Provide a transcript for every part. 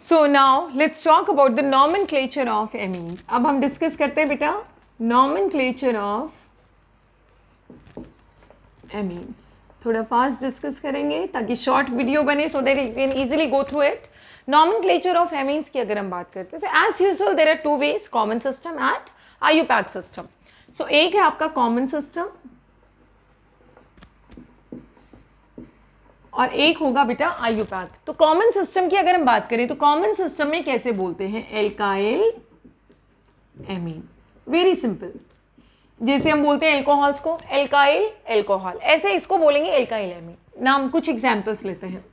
So now let's talk about the nomenclature of amines. अब हम discuss करते हैं बेटा नॉमेनक्लेचर ऑफ एमीन्स। थोड़ा फास्ट डिस्कस करेंगे ताकि शॉर्ट वीडियो बने so that you can easily go through it. Nomenclature of amines की अगर हम बात करते हैं तो as usual there are two ways, common system and IUPAC system. So एक है आपका कॉमन सिस्टम और एक होगा बेटा आईयूपैक। तो कॉमन सिस्टम की अगर हम बात करें तो कॉमन सिस्टम में कैसे बोलते हैं? Alkyl amine. वेरी सिंपल, जैसे हम बोलते हैं एल्कोहल्स को एल्काइल एल्कोहल, ऐसे इसको बोलेंगे एल्काइल एमीन। नाम कुछ एग्जांपल्स लेते हैं।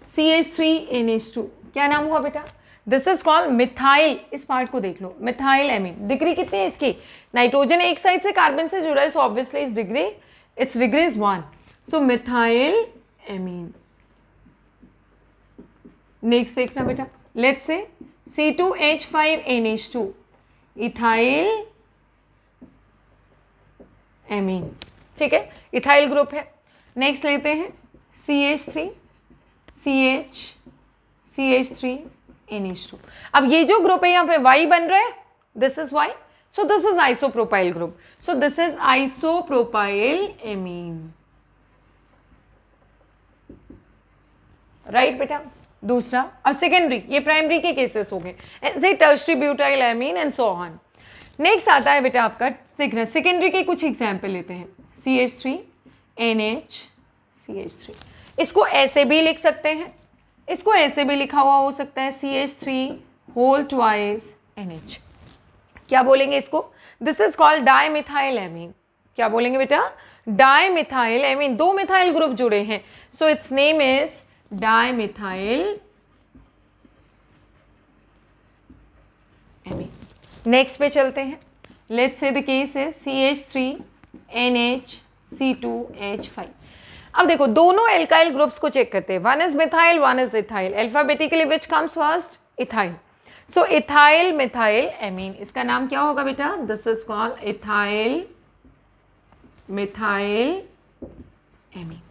CH3NH2 क्या नाम हुआ बेटा? This is called methyl. इस पार्ट को देख लो, मिथाइल एमीन। डिग्री कितनी है इसकी? नाइट्रोजन एक साइड से कार्बन से जुड़ा है, so obviously it's degree is 1। So methyl amine. Next देखना बेटा, let's say C2H5NH2 ethyl amine. ठीक है, इथाइल ग्रुप है। नेक्स्ट लेते हैं CH3NH2। अब ये जो ग्रुप है यहाँ पे Y बन रहा है, this is Y, so this is isopropyl group, so this is isopropyl amine. Right बेटा। दूसरा, अब सेकेंडरी, ये प्राइमरी के केसेस हो गए, ऐसे tertiary butyl amine and so on. Next आता है बेटा आपका सेकेंडरी के कुछ एग्जाम्पल लेते हैं। CH3NH इसको ऐसे भी लिख सकते हैं, इसको ऐसे भी लिखा हुआ हो सकता है CH3 क्या बोलेंगे इसको? This is called dimethyl amine. क्या बोलेंगे बेटा? Dimethyl amine. दो मिथाइल ग्रुप जुड़े हैं, सो its name is dimethyl amine. Next पे चलते हैं। Let's say the case is CH3NH2H5। अब देखो दोनों एल्काइल ग्रुप्स को चेक करते हैं। One is methyl, one is ethyl. Alphabetically which comes first? Ethyl. So ethyl methyl amine, इसका नाम क्या होगा बेटा? This is called ethyl methyl amine.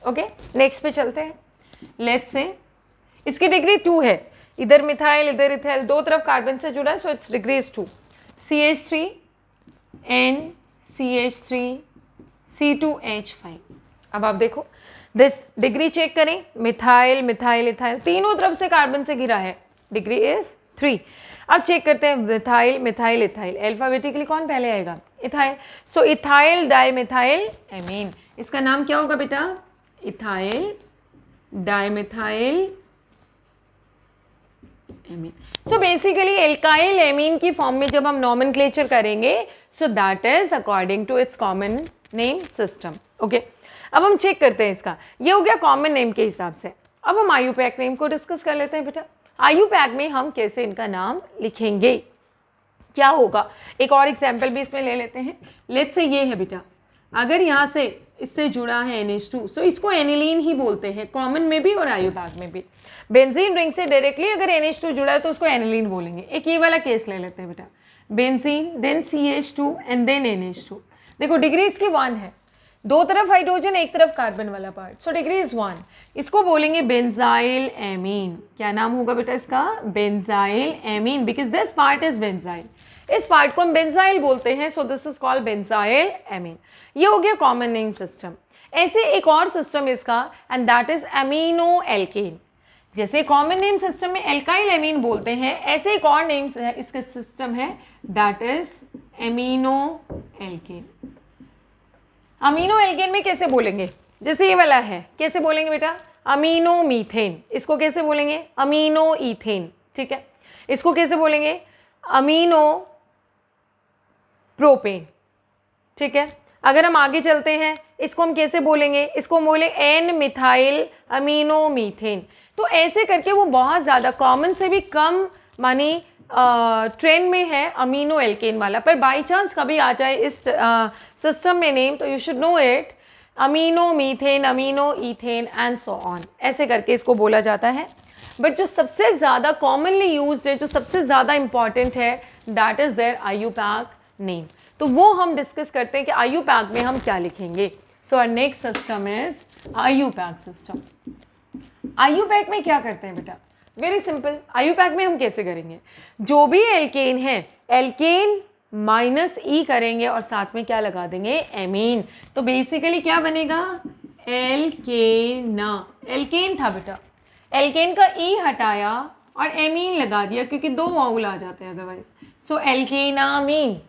Okay, next पे चलते हैं। लेट्स से इसकी डिग्री 2 है, इधर मिथाइल इधर इथाइल, दो तरफ कार्बन से जुड़ा है, so it's degree is 2। CH3NCH3C2H5। अब आप देखो दिस डिग्री चेक करें, मिथाइल मिथाइल इथाइल, तीनों तरफ से कार्बन से घिरा है, डिग्री इज 3। अब चेक करते हैं मिथाइल मिथाइल इथाइल, अल्फाबेटिकली कौन पहले आएगा? Ethyl. So ethyl dimethyl amine, इसका नाम क्या होगा बेटा? Ethyl dimethyl amine. So basically alkyl amine की फॉर्म में जब हम नॉमेनक्लेचर करेंगे, so that is according to its common name system. Okay, अब हम चेक करते हैं इसका, ये हो गया कॉमन नेम के हिसाब से। अब हम आईयूपैक नेम को डिस्कस कर लेते हैं बेटा। आईयूपैक में हम कैसे इनका नाम लिखेंगे, क्या होगा? एक और एग्जाम्पल भी इसमें ले लेते हैं। लेट्स से ये है बेटा, अगर यहाँ से इससे जुड़ा है NH2, सो इसको एनिलीन ही बोलते हैं, कॉमन में भी और आईयूपैक में भी। बेंजीन रिंग से डायरेक्टली अगर NH2 जुड़ा है तो उसको एनिलीन बोलेंगे। एक ये वाला केस ले लेते हैं बेटा, benzene then CH2 and then NH2। देखो डिग्री इसकी 1 है, दो तरफ हाइड्रोजन एक तरफ कार्बन वाला पार्ट, सो डिग्री इज 1। इसको बोलेंगे बेंजाइल एमीन। क्या नाम होगा बेटा इसका? Benzyl amine, because this part is benzyl. इस पार्ट को हम बेंजाइल बोलते हैं, so this is called benzyl amine. ये हो गया कॉमन नेम सिस्टम। ऐसे एक और सिस्टम इसका, and that is amino alkane. जैसे कॉमन नेम सिस्टम में एल्काइल एमीन बोलते हैं, ऐसे एक और नेम इसका सिस्टम है, that is amino alkane. Amino alkane में कैसे बोलेंगे? जैसे ये वाला है, कैसे बोलेंगे बेटा? Amino methane. इसको कैसे बोलेंगे? Amino ethane. ठीक है, इसको कैसे बोलेंगे? Amino propane. ठीक है, अगर हम आगे चलते हैं, इसको हम कैसे बोलेंगे? इसको हम बोले एन मिथाइल अमीनो मीथेन। तो ऐसे करके वो बहुत ज़्यादा कॉमन से भी कम मानी ट्रेंड में है अमीनो एल्केन वाला, पर बाई चांस कभी आ जाए इस सिस्टम में नेम, तो you should know it, amino methane amino ethane and so on, ऐसे करके इसको बोला जाता है। बट जो सबसे ज़्यादा कॉमनली यूज्ड है, जो सबसे ज़्यादा इंपॉर्टेंट है, that is their IUPAC name. तो वो हम डिस्कस करते हैं कि आईयूपैक में हम क्या लिखेंगे। So our next system is IUPAC system. IUPAC में क्या करते हैं बेटा? Very simple. आईयूपैक में हम कैसे करेंगे, जो भी एल्केन है एल्केन माइनस ई करेंगे और साथ में क्या लगा देंगे, एमीन। तो बेसिकली क्या बनेगा, एल्केना। एल्केन था बेटा, एल्केन का ई हटाया और एमीन लगा दिया क्योंकि दो वाउल आ जाते हैं अदरवाइज। सो एल्केनामीन।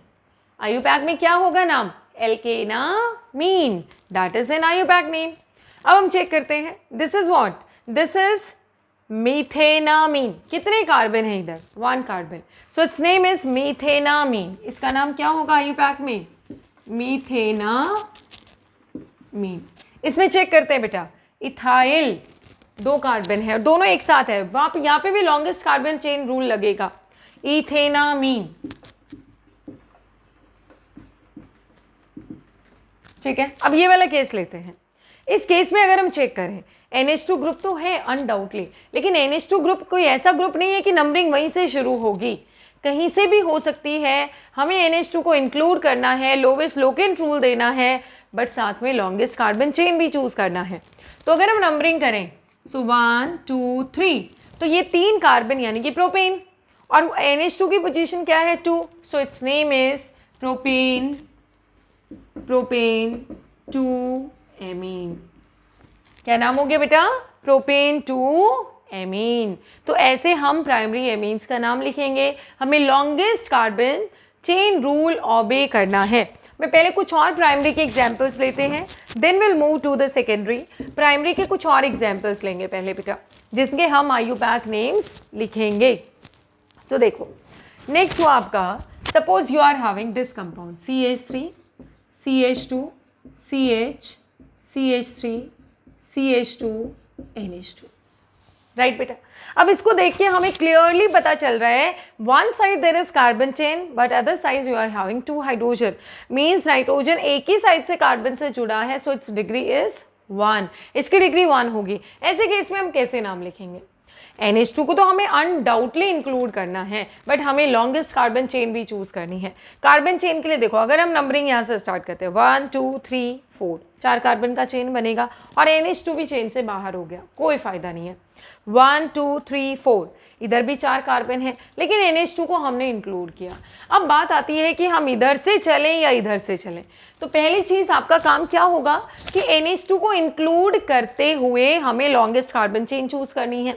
आईयूपैक में क्या होगा नाम, alkanamine. That is an IUPAC name. अब हम चेक करते हैं, this is what, this is methanamine. कितने कार्बन है इधर, 1 carbon. So its name is methanamine. इसका नाम क्या होगा आईयूपैक में, मीथेनामीन। इसमें चेक करते हैं बेटा, इथाइल 2 कार्बन है और दोनों एक साथ है, वहां यहाँ पे भी लॉन्गेस्ट कार्बन चेन रूल लगेगा, इथेनामीन। ठीक है, अब ये वाला केस लेते हैं। इस केस में अगर हम चेक करें, NH2 ग्रुप तो है अनडाउटली, लेकिन NH2 ग्रुप कोई ऐसा ग्रुप नहीं है कि नंबरिंग वहीं से शुरू होगी, कहीं से भी हो सकती है। हमें NH2 को इंक्लूड करना है, लोवेस्ट लोकेंट रूल देना है, बट साथ में लॉन्गेस्ट कार्बन चेन भी चूज करना है। तो अगर हम नंबरिंग करें, सो 1 2 3, तो ये 3 कार्बन यानी कि प्रोपेन, और NH2 की पोजीशन क्या है, 2। सो its name is propane, propane 2 amine. क्या नाम हो गया बेटा, प्रोपेन 2 एमीन। तो ऐसे हम प्राइमरी एमीन्स का नाम लिखेंगे। हमें longest carbon chain rule obey करना है। मैं पहले कुछ और प्राइमरी के एग्जाम्पल्स लेते हैं, then will move to the secondary. Primary के कुछ और एग्जाम्पल्स लेंगे पहले बेटा, जिसके हम आईयूपैक नेम्स लिखेंगे। सो देखो, नेक्स्ट हुआ आपका, suppose you are having this compound CH3 CH2 CH CH3 CH2 NH2, right बेटा। अब इसको देख के हमें क्लियरली पता चल रहा है, one side there is carbon chain but other side you are having 2 hydrogen, means nitrogen एक ही साइड से कार्बन से जुड़ा है, सो इट्स डिग्री इज 1, इसकी डिग्री 1 होगी। ऐसे केस में हम कैसे नाम लिखेंगे, NH2 को तो हमें अनडाउटली इंक्लूड करना है, बट हमें लॉन्गेस्ट कार्बन चेन भी चूज करनी है। कार्बन चेन के लिए देखो, अगर हम नंबरिंग यहाँ से स्टार्ट करते हैं 1 2 3 4, 4 कार्बन का चेन बनेगा और NH2 भी चेन से बाहर हो गया, कोई फायदा नहीं है। 1 2 3 4, इधर भी 4 कार्बन है, लेकिन NH2 को हमने इंक्लूड किया। अब बात आती है कि हम इधर से चलें या इधर से चलें। तो पहली चीज़ आपका काम क्या होगा कि NH2 को इंक्लूड करते हुए हमें लॉन्गेस्ट कार्बन चेन चूज करनी है।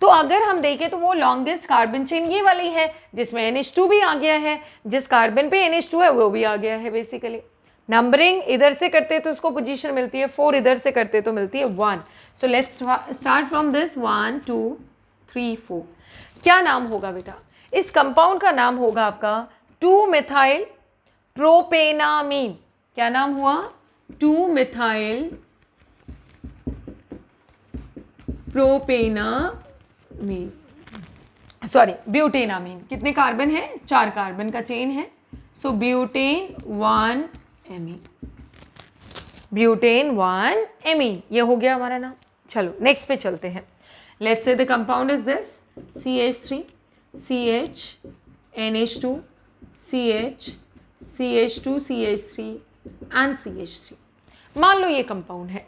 तो अगर हम देखें तो वो लॉन्गेस्ट कार्बन चेन ये वाली है जिसमें NH2 भी आ गया है, जिस कार्बन पे NH2 है वो भी आ गया है। बेसिकली नंबरिंग इधर से करते तो उसको पोजीशन मिलती है 4, इधर से करते तो मिलती है 1। So let's start from this 1 2 3 4। क्या नाम होगा बेटा, इस कंपाउंड का नाम होगा आपका 2 मिथाइल प्रोपेनामीन। क्या नाम हुआ, 2 मिथाइल प्रोपेनामीन, सॉरी ब्यूटेनामीन। कितने कार्बन है, 4 कार्बन का चेन है, so butane 1 amine, butane 1 amine, ये हो गया हमारा नाम। चलो नेक्स्ट पे चलते हैं। Let's say the compound is this CH3 CH NH2 CH CH2 CH3 and CH3। मान लो ये कंपाउंड है,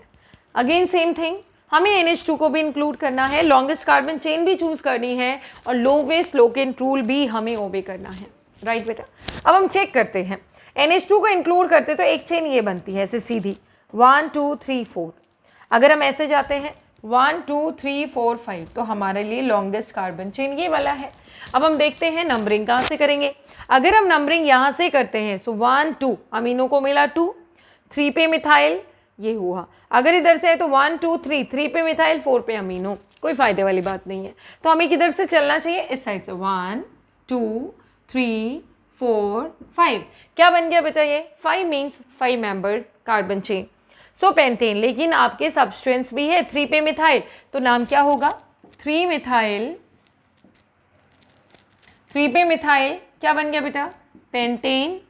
अगेन सेम थिंग, हमें NH2 को भी इंक्लूड करना है, लॉन्गेस्ट कार्बन चेन भी चूज करनी है और लोवेस्ट लोकेंट रूल भी हमें ओबे करना है, राइट बेटा। अब हम चेक करते हैं, NH2 को इंक्लूड करते तो एक चेन ये बनती है ऐसे सीधी 1 2 3 4। अगर हम ऐसे जाते हैं 1 2 3 4 5, तो हमारे लिए लॉन्गेस्ट कार्बन चेन ये वाला है। अब हम देखते हैं नंबरिंग कहाँ से करेंगे। अगर हम नंबरिंग यहाँ से करते हैं, सो 1 2 अमीनो को मिला 2, 3 पे मिथाइल ये हुआ। अगर इधर से है तो 1 2 3, 3 पे मिथाइल 4 पे अमीनो, कोई फायदे वाली बात नहीं है। तो हमें किधर से चलना चाहिए, इस साइड से 1 2 3 4 5। क्या बन गया बेटा, ये 5 मीन्स 5 मेंबर्ड कार्बन चेन, सो पेंटेन। लेकिन आपके सब्सटेंस भी है 3 पे मिथाइल, तो नाम क्या होगा, 3 मिथाइल, 3 पे मिथाइल क्या बन गया बेटा, पेंटेन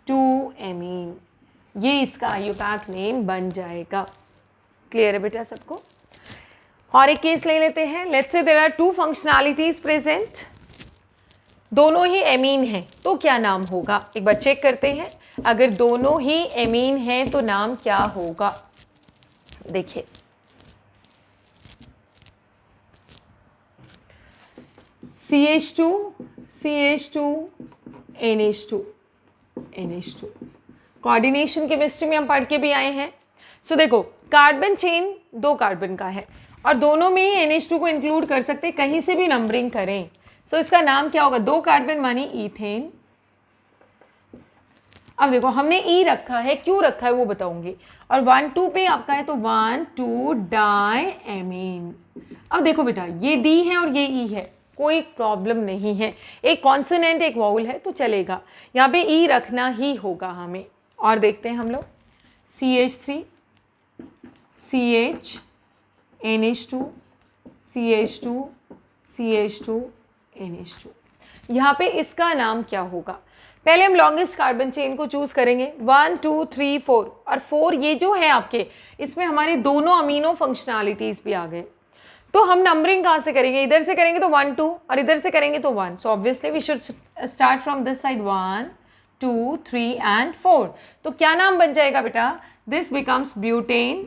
2 एमीन। ये इसका आईयूपैक नेम बन जाएगा। क्लियर है बेटा सबको। और एक केस ले लेते हैं, लेट्स से देयर आर 2 फंक्शनैलिटीज प्रेजेंट, दोनों ही एमीन हैं, तो क्या नाम होगा, एक बार चेक करते हैं। अगर दोनों ही एमीन हैं तो नाम क्या होगा, देखिए CH2 CH2 NH2 NH2। Coordination chemistry में हम पढ़ के भी आए हैं। सो देखो कार्बन चेन 2 कार्बन का है और दोनों में ही NH2 को इंक्लूड कर सकते हैं, कहीं से भी नंबरिंग करें। सो इसका नाम क्या होगा, 2 कार्बन मानी ईथेन। अब देखो हमने ई रखा है, क्यों रखा है वो बताऊंगी। और 1 2 पे आपका है तो 1 2 डाई एमीन। अब देखो बेटा ये डी है और ये ई है, कोई प्रॉब्लम नहीं है, एक कॉन्सोनेंट एक वाउल है तो चलेगा, यहाँ पे ई रखना ही होगा हमें। और देखते हैं हम लोग CH3 CH NH2 CH2 CH2 NH2। यहाँ पे इसका नाम क्या होगा, पहले हम लॉन्गेस्ट कार्बन चेन को चूज करेंगे 1 2 3 4 और 4 ये जो है आपके, इसमें हमारे दोनों अमीनो फंक्शनैलिटीज भी आ गए। तो हम नंबरिंग कहाँ से करेंगे, इधर से करेंगे तो 1 2 और इधर से करेंगे तो 1। So obviously we should start from this side 1 2 3 and 4। तो क्या नाम बन जाएगा बेटा, दिस बिकम्स ब्यूटेन।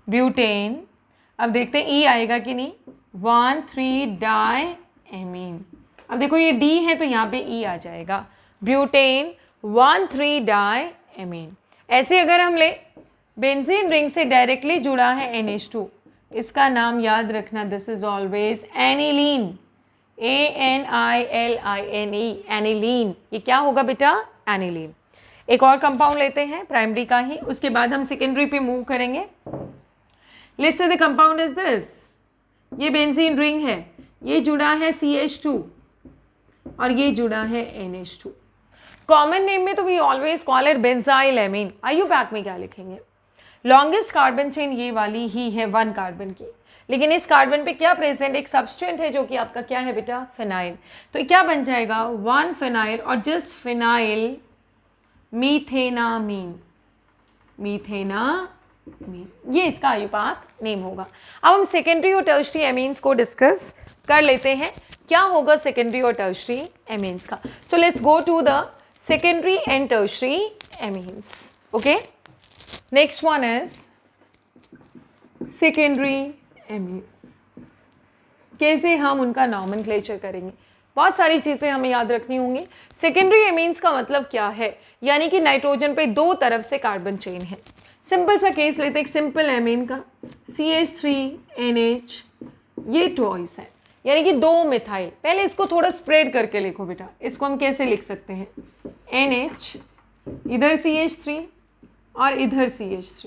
ब्यूटेन। अब देखते हैं ई आएगा कि नहीं, 1 3 डाई एमीन। अब देखो ये डी है तो यहाँ पे ई आ जाएगा, ब्यूटेन 1 3 डाई एमीन। ऐसे अगर हम ले बेंजीन रिंग से डायरेक्टली जुड़ा है NH2, इसका नाम याद रखना, this is always aniline. ANILINE aniline. ये क्या होगा बेटा, एनिलीन। एक और कंपाउंड लेते हैं प्राइमरी का ही, उसके बाद हम सेकेंडरी पे मूव करेंगे। Let's say the compound is this, ये बेंजीन रिंग है, ये जुड़ा है CH2 और ये जुड़ा है NH2। कॉमन नेम में तो we always call it benzyl amine. IUPAC में क्या लिखेंगे, लॉन्गेस्ट कार्बन चेन ये वाली ही है 1 कार्बन की, लेकिन इस कार्बन पे क्या प्रेजेंट, एक सब्सटेंट है जो कि आपका क्या है बेटा, फिनाइल। तो क्या बन जाएगा 1 फिनाइल और जस्ट फिनाइल मीथेनामीन। मीथेनामीन, ये इसका आयुपाक नेम होगा। अब हम सेकेंडरी और टर्शरी एमीन्स को डिस्कस कर लेते हैं, क्या होगा सेकेंडरी और टर्शरी एमीन्स का। So let's go to the secondary and tertiary amines. Okay, next one is secondary amines. कैसे हम उनका नॉमेनक्लेचर करेंगे, बहुत सारी चीज़ें हमें याद रखनी होंगी। सेकेंडरी एमीन्स का मतलब क्या है, यानी कि नाइट्रोजन पे 2 तरफ से कार्बन चेन है। सिंपल सा केस लेते हैं, एक सिंपल एमीन का CH3NH, ये ट्वाइस है, यानी कि 2 मिथाइल। पहले इसको थोड़ा स्प्रेड करके लिखो बेटा, इसको हम कैसे लिख सकते हैं, NH, इधर CH3 और इधर CH3।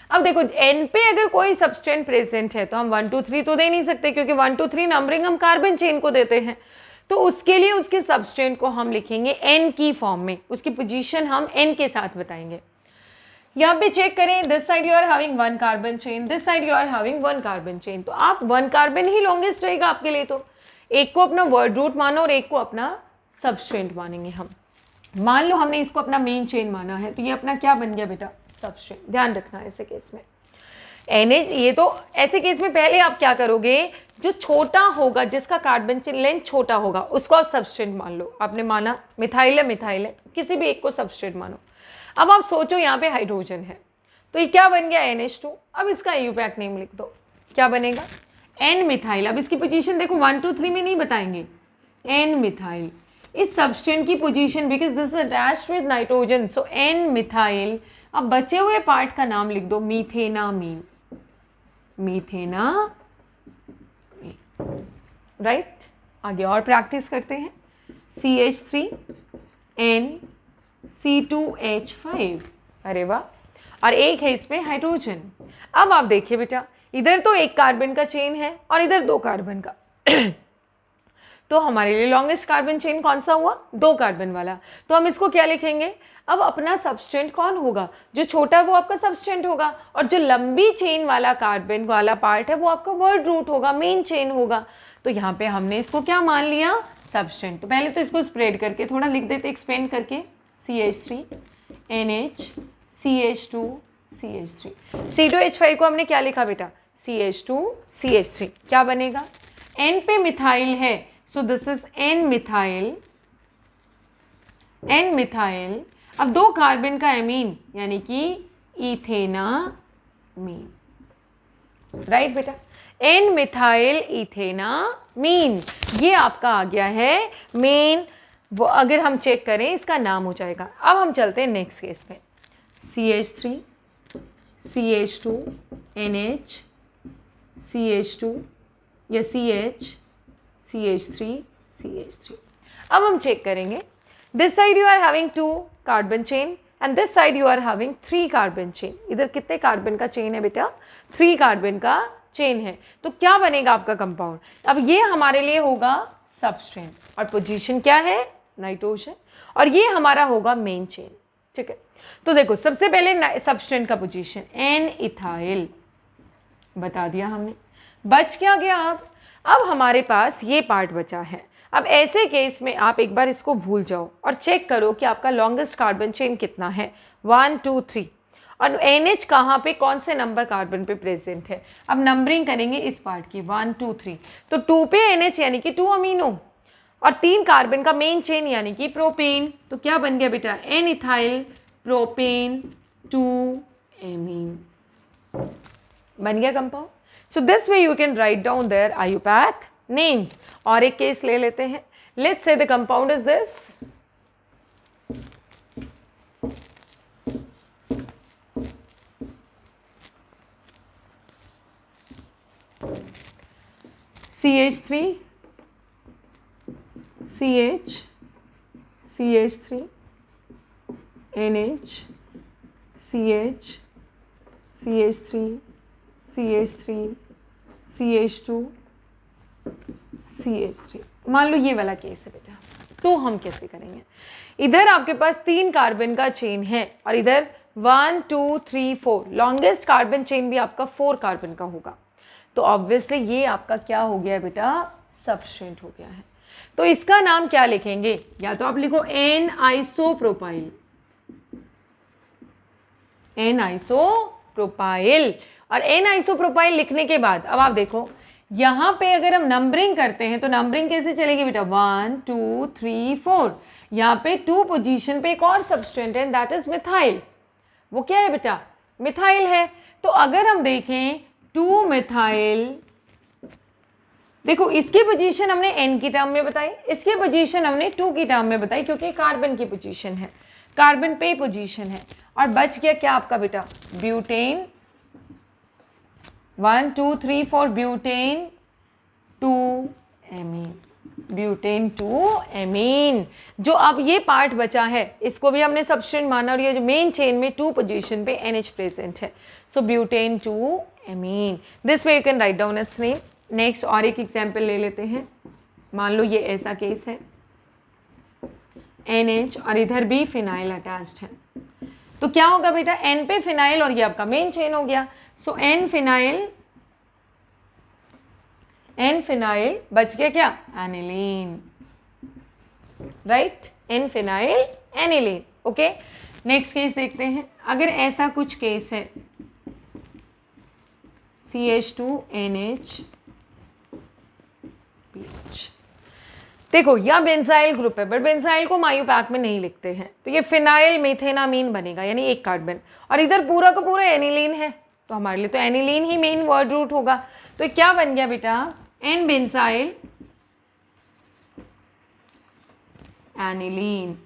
अब देखो N पे अगर कोई सब्सटेंट प्रेजेंट है तो हम 1 2 3 तो दे नहीं सकते, क्योंकि 1 2 3 नंबरिंग हम कार्बन चेन को देते हैं। तो उसके लिए उसके सब्सटेंट को हम लिखेंगे N की फॉर्म में, उसकी पोजीशन हम N के साथ बताएंगे। यहाँ पे चेक करें, this side you are having 1 carbon chain, this side you are having 1 carbon chain, तो आप 1 कार्बन ही लॉन्गेस्ट रहेगा आपके लिए। तो एक को अपना वर्ड रूट मानो और एक को अपना सबस्ट्रेंट मानेंगे हम। मान लो हमने इसको अपना मेन चेन माना है, तो ये अपना क्या बन गया बेटा, सबस्ट्रेंट। ध्यान रखना ऐसे केस में NH, ये तो ऐसे केस में पहले आप क्या करोगे, जो छोटा होगा, जिसका कार्बन चेन लेंथ छोटा होगा, उसको आप सबस्ट्रेंट मान लो। आपने माना मिथाइल है, किसी भी एक को सबस्ट्रेंट मानो। अब आप सोचो यहाँ पे हाइड्रोजन है, तो ये क्या बन गया NH2। अब इसका आयुपैक नेम लिख दो, क्या बनेगा, N मिथाइल। अब इसकी पोजीशन देखो 1 2 3 में नहीं बताएंगे, N मिथाइल इस सबस्टेंट की position, because this is attached with nitrogen, so N methyl. अब बचे हुए पार्ट का नाम लिख दो, मीथेनामीन। मीथेनामीन, राइट। आगे और प्रैक्टिस करते हैं, CH3NC2H5, अरे वाह, और एक है इसमें हाइड्रोजन। अब आप देखिए बेटा, इधर तो 1 कार्बन का चेन है और इधर 2 कार्बन का तो हमारे लिए लॉन्गेस्ट कार्बन चेन कौन सा हुआ, 2 कार्बन वाला। तो हम इसको क्या लिखेंगे, अब अपना सबस्टेंट कौन होगा, जो छोटा है वो आपका सबस्टेंट होगा, और जो लंबी चेन वाला कार्बन वाला पार्ट है वो आपका वर्ड रूट होगा, मेन चेन होगा। तो यहाँ पे हमने इसको क्या मान लिया, सबस्टेंट। तो पहले तो इसको स्प्रेड करके थोड़ा लिख देते, एक्सपेंड करके, CH3NH CH2 CH3, C2H5 को हमने क्या लिखा बेटा, CH2 CH3, क्या बनेगा, N पे मिथाइल है, so this is N methyl. N methyl, अब 2 कार्बन का एमीन यानी कि इथेनामीन, राइट बेटा। एन मिथाइल इथेनामीन, ये आपका आ गया है मेन। वो अगर हम चेक करें इसका नाम हो जाएगा। अब हम चलते हैं नेक्स्ट केस में, CH3 CH2 NH CH2 या CH CH3 CH3। अब हम चेक करेंगे, this side you are having 2 carbon chain and this side you are having 3 carbon chain. इधर कितने कार्बन का चेन है बेटा? 3 कार्बन का चेन है। तो क्या बनेगा आपका कंपाउंड? अब ये हमारे लिए होगा सबस्ट्रेट और पोजीशन क्या है? नाइट्रोजन, और ये हमारा होगा मेन चेन। ठीक है, तो देखो सबसे पहले सबस्ट्रेट का पोजीशन एन इथाइल बता दिया हमने। बच क्या गया? अब हमारे पास ये पार्ट बचा है। अब ऐसे केस में आप एक बार इसको भूल जाओ और चेक करो कि आपका लॉन्गेस्ट कार्बन चेन कितना है, 1 2 3, और NH कहाँ पे, कौन से नंबर कार्बन पे प्रेजेंट है। अब नंबरिंग करेंगे इस पार्ट की 1 2 3, तो 2 पे NH यानी कि 2 अमीनो, और 3 कार्बन का मेन चेन यानी कि प्रोपेन। तो क्या बन गया बेटा? एन इथाइल प्रोपेन 2 एमीन बन गया compound. So this way you can write down their IUPAC names. और एक केस ले लेते हैं, let's say the compound is this CH3 CH CH3 NH CH CH3 CH3 CH2 CH3। मान लो ये वाला केस है बेटा, तो हम कैसे करेंगे? इधर आपके पास 3 कार्बन का चेन है और इधर 1 2 3 4, लॉन्गेस्ट कार्बन चेन भी आपका 4 कार्बन का होगा। तो ऑब्वियसली ये आपका क्या हो गया बेटा? सबस्ट्रेट हो गया है। तो इसका नाम क्या लिखेंगे? या तो आप लिखो एन आइसोप्रोपाइल, एन आइसोप्रोपाइल। और एन आइसोप्रोपाइल लिखने के बाद अब आप देखो यहाँ पे अगर हम नंबरिंग करते हैं तो नंबरिंग कैसे चलेगी बेटा? 1 2 3 4। यहाँ पे 2 पोजीशन पे एक और सबस्ट्रेट है, दैट इज मिथाइल। वो क्या है बेटा? मिथाइल है। तो अगर हम देखें 2 मिथाइल, देखो इसकी पोजीशन हमने n की टर्म में बताई, इसकी पोजीशन हमने 2 की टर्म में बताई, क्योंकि कार्बन की पोजीशन है, कार्बन पे पोजीशन है। और बच गया क्या आपका बेटा? Butane 1 2 3 4 butane 2 amine, butane 2 amine. जो अब ये पार्ट बचा है इसको भी हमने सबस्ट्रेट माना, और ये जो मेन चेन में 2 पोजीशन पे NH प्रेजेंट है, so butane 2 amine. This way you can write down its name. Next और एक एग्जाम्पल ले लेते हैं। मान लो ये ऐसा केस है, NH और इधर भी फिनाइल अटैच्ड है। तो क्या होगा बेटा? N पे फिनाइल और ये आपका मेन चेन हो गया। सो N फिनाइल बच गया क्या? Aniline, right? N phenyl aniline. Okay, next case देखते हैं। अगर ऐसा कुछ केस है CH2NH PH, देखो यह बेंजाइल ग्रुप है, बट बेंजाइल को IUPAC में नहीं लिखते हैं, तो ये फिनाइल मेथेनामीन बनेगा, यानी 1 कार्बन, और इधर पूरा का पूरा एनिलीन है, तो हमारे लिए तो एनिलीन ही मेन वर्ड रूट होगा। तो क्या बन गया बेटा? N benzyl aniline.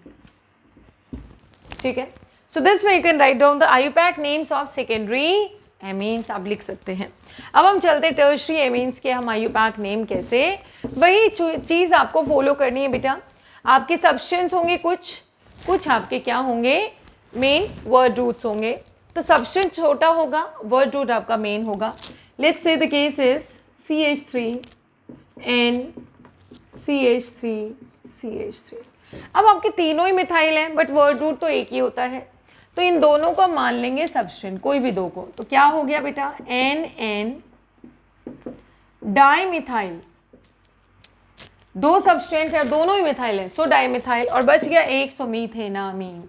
ठीक है, so this way you can write down the IUPAC names of secondary amines, आप लिख सकते हैं। अब हम चलते टर्शरी एमीन्स के हम IUPAC नेम कैसे, वही चीज़ आपको फॉलो करनी है बेटा। आपके सब्सटेंस होंगे कुछ आपके क्या होंगे? मेन वर्ड रूट्स होंगे। तो सब्सटेंस छोटा होगा, वर्ड रूट आपका मेन होगा। Let's say the case is CH3N CH3 CH3। अब आपके तीनों ही मिथाइल हैं, बट वर्ड रूट तो एक ही होता है, तो इन दोनों को मान लेंगे सबस्टेंस, कोई भी दो को। तो क्या हो गया बेटा? NN डाइमिथाइल, 2 सबस्टेंस है, दोनों ही मिथाइल है, सो डाइमिथाइल, और बच गया एक, सो मीथेनामीन।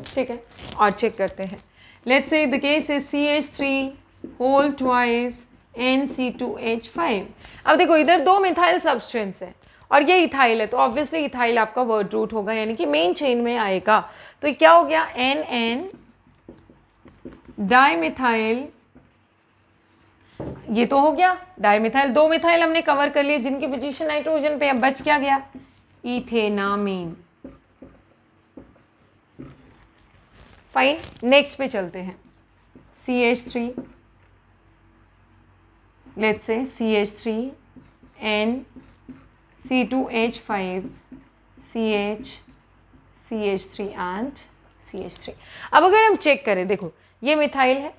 ठीक है, और चेक करते हैं। Let's say the case is CH3 whole twice NC2H5। अब देखो इधर 2 मिथाइल सबस्टेंस है और ये इथाइल है, तो ऑब्वियसली इथाइल आपका वर्ड रूट होगा, यानी कि मेन चेन में आएगा। तो क्या हो गया? NN डाइमिथाइल ये तो हो गया डाइमिथाइल, 2 मिथाइल हमने कवर कर लिए जिनकी पोजीशन नाइट्रोजन पे। अब बच क्या गया, इथेनामीन। फाइन, नेक्स्ट पे चलते हैं। CH3, let's say CH3 N C2H5 CH CH3 and CH3। अब अगर हम चेक करें, देखो ये मिथाइल है,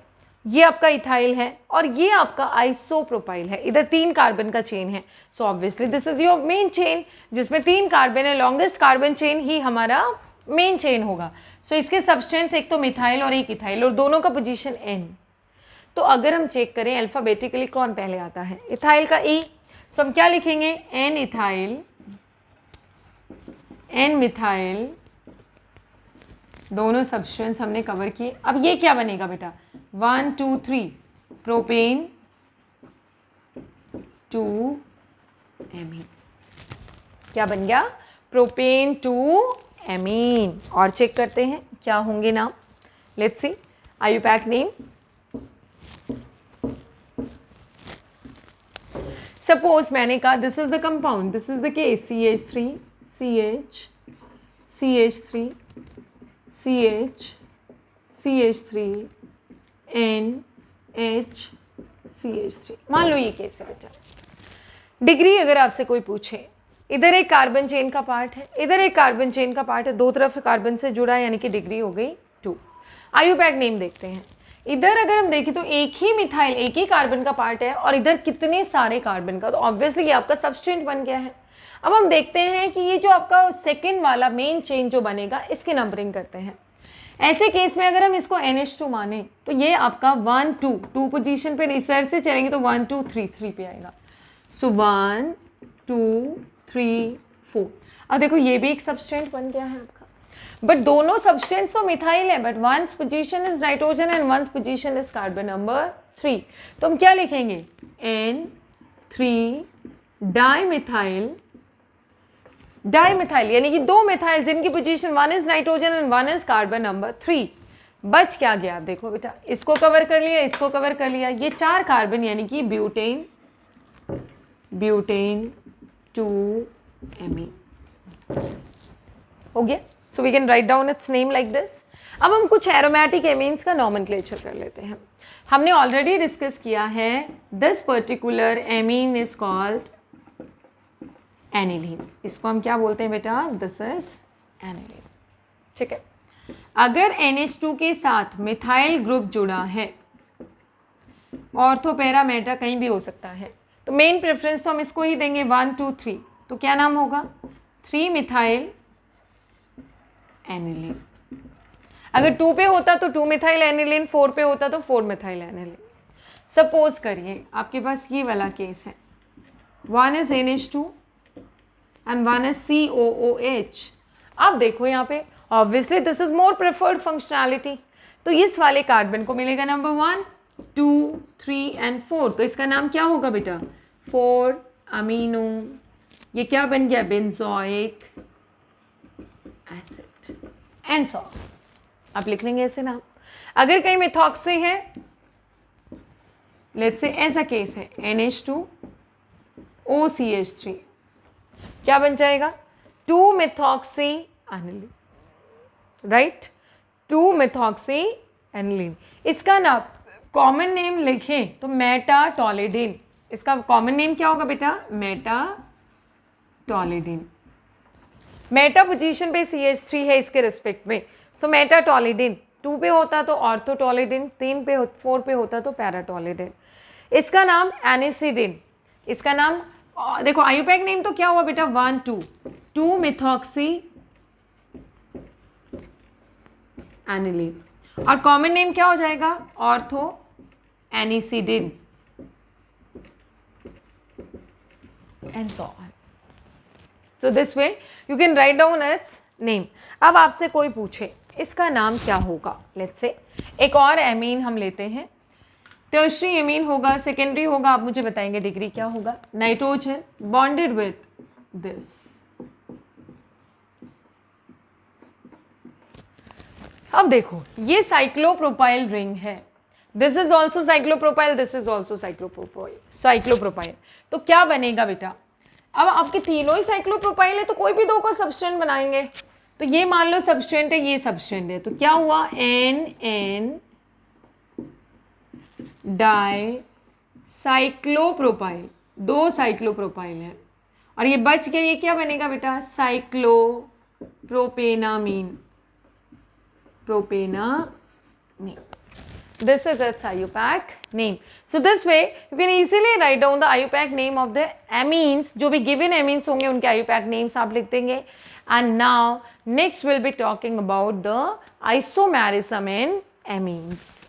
ये आपका इथाइल है और ये आपका आइसोप्रोपाइल है। इधर 3 कार्बन का चेन है, so obviously this is your main chain जिसमें 3 कार्बन है। लॉन्गेस्ट कार्बन चेन ही हमारा मेन चेन होगा। सो इसके सब्सटेंस एक तो मिथाइल और एक इथाइल और दोनों का पोजीशन N। तो अगर हम चेक करें अल्फाबेटिकली कौन पहले आता है, इथाइल का E, सो हम क्या लिखेंगे, N इथाइल N मिथाइल, दोनों सब्सटेंस हमने कवर किए। अब ये क्या बनेगा बेटा, 1 2 3 प्रोपेन 2 एमीन। क्या बन गया, प्रोपेन 2 एमीन। और चेक करते हैं क्या होंगे नाम, let's see IUPAC name. Suppose मैंने कहा this is the compound, this is the case, CH3 CH CH3 CH CH3 NH CH3। मान लो ये केस है बेटा। डिग्री अगर आपसे कोई पूछे, इधर एक कार्बन चेन का पार्ट है, इधर एक कार्बन चेन का पार्ट है, दो तरफ कार्बन से जुड़ा है, यानी कि डिग्री हो गई 2। आईयूपैक नेम देखते हैं। इधर अगर हम देखें तो एक ही मिथाइल, एक ही कार्बन का पार्ट है और इधर कितने सारे कार्बन का, तो ऑब्वियसली ये आपका सबस्टेंट बन गया है। अब हम देखते हैं कि ये जो आपका सेकेंड वाला मेन चेन जो बनेगा, इसकी नंबरिंग करते हैं। ऐसे केस में अगर हम इसको NH2 माने तो ये आपका 1 2 पोजीशन पे रिसर्च से चलेंगे तो 1 2 3 3 पे आएगा। सो 1 2 3 4। अब देखो ये भी एक सबस्टेंट बन गया है आपका, बट दोनों सबस्टेंस तो मिथाइल है, but ones position is nitrogen and ones position is carbon number 3। तो हम क्या लिखेंगे, N3 डाइमिथाइल, डाइमिथाइल यानी कि 2 मिथाइल जिनकी position 1 is nitrogen and 1 is carbon number 3। बच क्या गया, देखो बेटा इसको कवर कर लिया, इसको कवर कर लिया, ये 4 कार्बन यानी कि ब्यूटेन, ब्यूटेन 2 एमीन हो गया। So we can write down its name like this. अब हम कुछ एरोमेटिक एमीन्स का नॉमेनक्लेचर कर लेते हैं। हमने ऑलरेडी डिस्कस किया है, this particular amine is called aniline. इसको हम क्या बोलते हैं बेटा, दिस इज एनिलीन। ठीक है, अगर NH2 के साथ मिथाइल ग्रुप जुड़ा है, ऑर्थो पैरा मेटा कहीं भी हो सकता है, तो मेन प्रेफरेंस तो हम इसको ही देंगे 1 2 3। तो क्या नाम होगा, 3 मिथाइल एनिलीन। अगर 2 पे होता तो 2 मिथाइल एनिलीन, 4 पे होता तो 4 मिथाइल एनिलीन। सपोज करिए आपके पास ये वाला केस है, 1 is NH2 and 1 is COOH। अब देखो यहाँ पे obviously this is more preferred functionality, तो इस वाले कार्बन को मिलेगा नंबर 1 2 3 एंड 4। तो इसका नाम क्या होगा बेटा, 4 अमीनो, ये क्या बन गया, बेंजोइक एसिड एंड सो। आप लिख लेंगे ऐसे नाम। अगर कहीं मिथॉक्सी है, लेट्स से ऐसा केस है, NH2 OCH3, क्या बन जाएगा, 2 methoxy aniline, right, 2 methoxy aniline. इसका ना कॉमन नेम लिखें तो मेटाटोलिडीन। इसका कॉमन नेम क्या होगा बेटा, मेटाटोलिडीन। मेटा पोजीशन पे CH3 है इसके रिस्पेक्ट में, सो मेटाटोलिडीन। 2 पे होता तो ऑर्थोटोलिडीन, 3 पे 4 पे होता तो पैराटोलिडीन। इसका नाम एनिसिडिन। इसका नाम देखो आईयूपैक नेम तो क्या हुआ बेटा, 1 2 मिथॉक्सी एनिलीन, और कॉमन नेम क्या हो जाएगा, ortho anisidine and so on. So this way you can write down its name. अब आपसे कोई पूछे इसका नाम क्या होगा, लेट्स से एक और एमीन हम लेते हैं, टर्शरी एमीन होगा, सेकेंडरी होगा, आप मुझे बताएंगे डिग्री क्या होगा, नाइट्रोजन बॉन्डेड विथ दिस। अब देखो ये साइक्लोप्रोपाइल रिंग है, this is also cyclopropyl, this is also cyclopropyl. तो क्या बनेगा बेटा, अब आपके तीनों ही साइक्लोप्रोपाइल है तो कोई भी दो का सब्सटेंट बनाएंगे। तो ये मान लो सब्सटेंट है, ये सब्सटेंट है, तो क्या हुआ, एन डाई साइक्लोप्रोपाइल, दो साइक्लोप्रोपाइल है। और ये बच गया, ये क्या बनेगा बेटा, साइक्लोप्रोपेनामीन, This is its IUPAC name. So this way you can easily write down the IUPAC name of the amines, जो भी given amines होंगे उनके IUPAC names आप लिख देंगे. And now next we'll be talking about the isomerism in amines.